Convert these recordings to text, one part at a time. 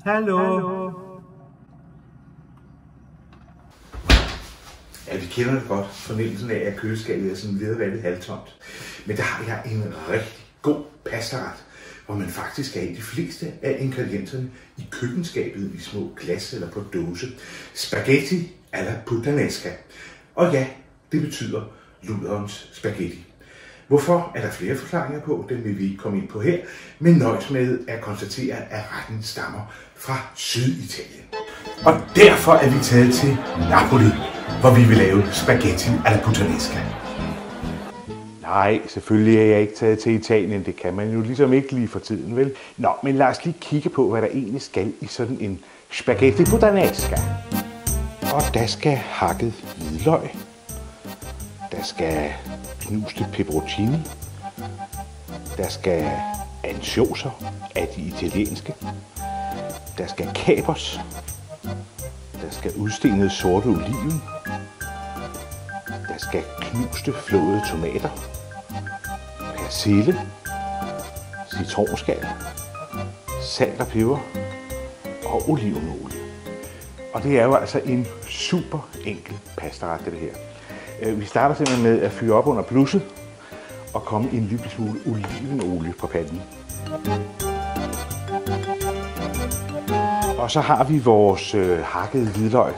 Hallo? Ja, vi kender det godt, fornemmelsen af, at køleskabet er sådan viderevalget halvtomt. Men der har jeg en rigtig god pastaret, hvor man faktisk kan have de fleste af ingredienserne i køkkenskabet i små glas eller på dåse. Spaghetti alla puttanesca. Og ja, det betyder luderens spaghetti. Hvorfor er der flere forklaringer på, den vil vi ikke komme ind på her, men nøjes med at konstatere, at retten stammer fra Syditalien. Og derfor er vi taget til Napoli, hvor vi vil lave spaghetti alla puttanesca. Nej, selvfølgelig er jeg ikke taget til Italien. Det kan man jo ligesom ikke lige for tiden, vel? Nå, men lad os lige kigge på, hvad der egentlig skal i sådan en spaghetti puttanesca. Og der skal hakket hvidløg. Der skal knuste peperoncini. Der skal ansjoser af de italienske. Der skal kapers. Der skal udstenede sorte oliven. Der skal knuste flåede tomater. Persille. Citronskal. Salt og peber. Og olivenolie. Og det er jo altså en super enkel pastaret, det her. Vi starter simpelthen med at fyre op under blusset og komme en lille smule olivenolie på panden. Og så har vi vores hakkede hvidløg.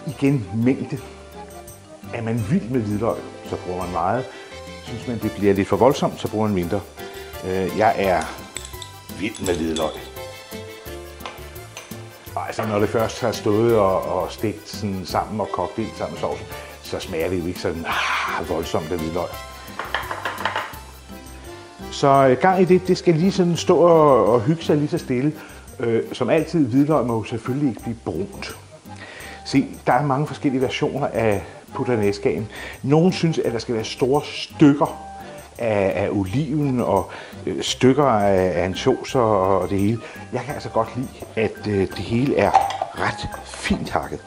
Igen mængde. Er man vild med hvidløg, så bruger man meget. Synes man, det bliver lidt for voldsomt, så bruger man mindre. Jeg er vild med hvidløg. Altså, når det først har stået og stegt sådan sammen og kogt ind sammen med sovsen, så smager det jo ikke sådan voldsomt af hvidløg. Så gang i det skal lige sådan stå og hygge sig lige så stille. Som altid, hvidløg må jo selvfølgelig ikke blive brunt. Se, der er mange forskellige versioner af puttanescaen. Nogle synes, at der skal være store stykker af oliven og stykker af ansjoser og det hele. Jeg kan altså godt lide, at det hele er ret fint hakket.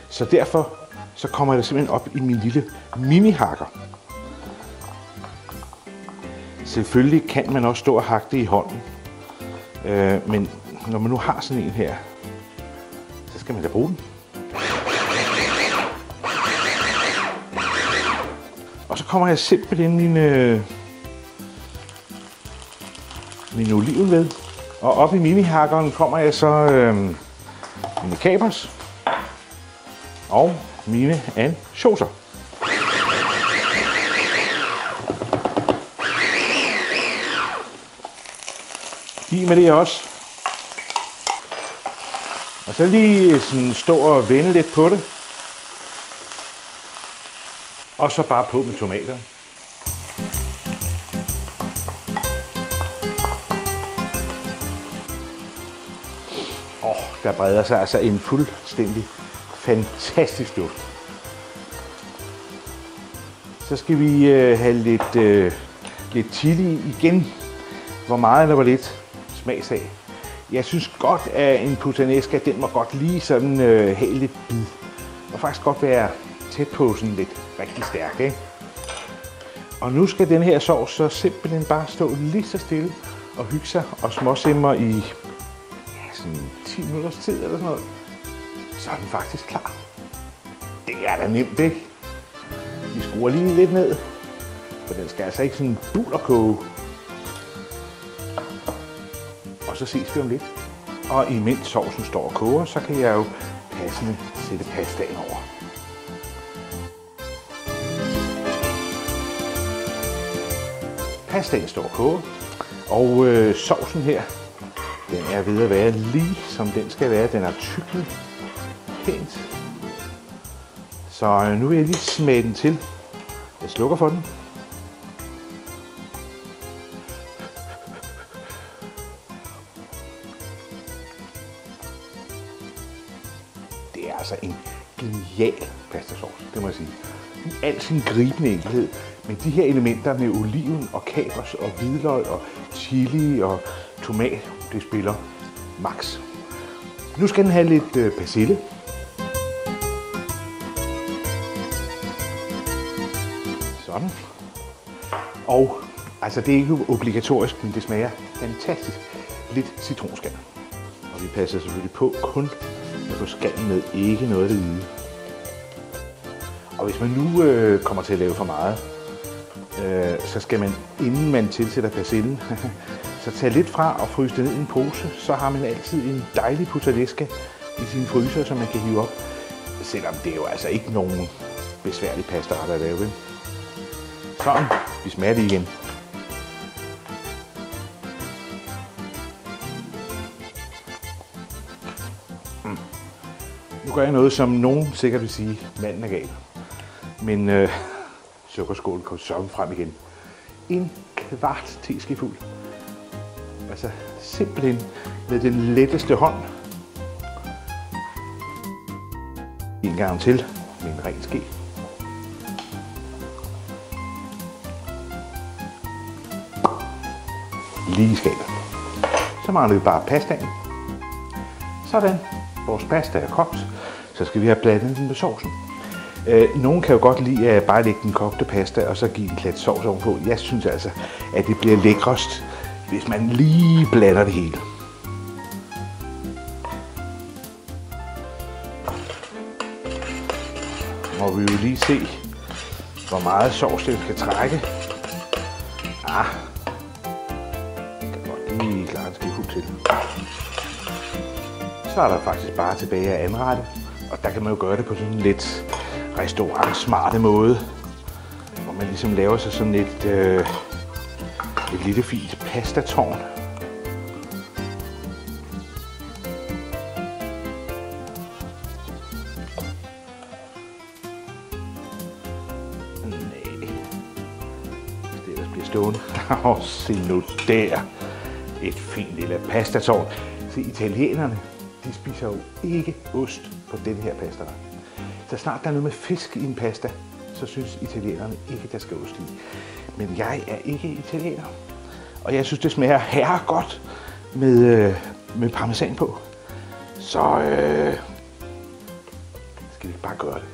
Så derfor så kommer det simpelthen op i min lille mini-hakker. Selvfølgelig kan man også stå og hakke det i hånden. Men når man nu har sådan en her, så skal man da bruge den. Og så kommer jeg simpelthen min oliven ved. Og op i mini-hakkeren kommer jeg så mine kapers og mine ansjoser. I med det også. Og så lige sådan stå og vende lidt på det. Og så bare på med tomater. Der breder sig altså en fuldstændig fantastisk duft. Så skal vi have lidt chili igen. Hvor meget eller hvor lidt smagsag. Jeg synes godt, at en puttanesca, den må godt lige sådan have lidt bid. Det må faktisk godt være tæt på sådan lidt rigtig stærk, ikke? Og nu skal den her sovs så simpelthen bare stå lige så stille og hygge sig og småsimre i sådan 10 minutters tid eller sådan noget. Så er den faktisk klar. Det er da nemt, ikke? Vi skruer lige lidt ned, for den skal altså ikke sådan bullerkoge. Og så ses vi om lidt. Og imens sovsen står og koger, så kan jeg jo passende sætte pastaen over. Pastaen står og koger, og sovsen her, den er ved at være lige som den skal være. Den er tykket pænt. Så nu vil jeg lige smage den til. Jeg slukker for den. Det er altså en genial pastasauce, det må jeg sige. I al sin gribende enkelhed. Men de her elementer med oliven og kapers og hvidløg og chili og tomat, det spiller max. Nu skal den have lidt persille. Sådan. Og altså det er ikke obligatorisk, men det smager fantastisk. Lidt citronskal. Og Og vi passer selvfølgelig på kun at få skallen med, ikke noget af det hvide. Og hvis man nu kommer til at lave for meget, så skal man, inden man tilsætter persillen, så tage lidt fra og fryse det ned i en pose. Så har man altid en dejlig puttanesca i sin fryser, som man kan hive op. Selvom det er jo altså ikke nogen besværlig pastaret at lave. Sådan, vi smager det igen. Nu gør jeg noget, som nogen sikkert vil sige, manden er gal. Men sukkerskålen kom så frem igen. En kvart teskefuld. Altså simpelthen med den letteste hånd. En gang til med en ren ske. Lige i skabet. Så mangler vi bare pastaen. Sådan. Vores pasta er kogt. Så skal vi have blandet den med sovsen. Nogen kan jo godt lide at bare lægge den kogte pasta og så give en klat sovs ovenpå. Jeg synes altså, at det bliver lækrest, hvis man lige blander det hele. Må vi jo lige se, hvor meget sovs det kan trække. Jeg kan godt lige klare en skefuld til. Så er der faktisk bare tilbage at anrette. Og der kan man jo gøre det på sådan en lidt restaurantsmarte måde. Hvor man ligesom laver sig sådan et lille fint pastatårn. Hvis det ellers bliver stående. Se nu der. Et fint lille pastatårn. Se, italienerne, de spiser jo ikke ost på den her pasta. Så snart der er noget med fisk i en pasta, så synes italienerne ikke, der skal ost i. Men jeg er ikke italiener. Og jeg synes, det smager herregodt med parmesan på. Så skal vi bare gøre det.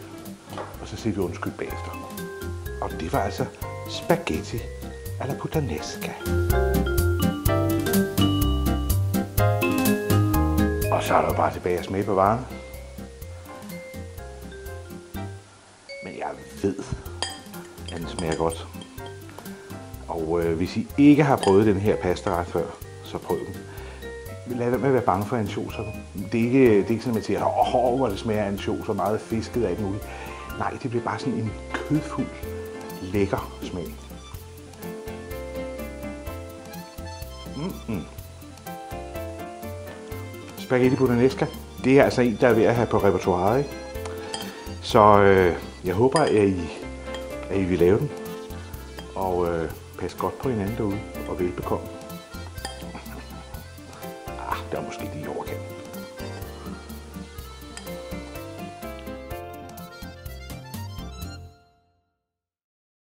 Og så siger vi undskyld bagefter. Og det var altså spaghetti alla puttanesca. Og så er der jo bare tilbage at smage på varen. Men jeg ved, at den smager godt. Og hvis I ikke har prøvet den her pastaret før, så prøv den. Lad være med at være bange for ansjoser. Det er ikke sådan, at man siger, hvor det smager af ansjoser, meget fisket og alt muligt. Nej, det bliver bare sådan en kødfuld, lækker smag. Spaghetti puttanesca, det er altså en, der er ved at have på repertoiret, ikke? Så jeg håber, at I vil lave den. Og pas godt på hinanden derude, og velbekomme. Der er måske lige overkant.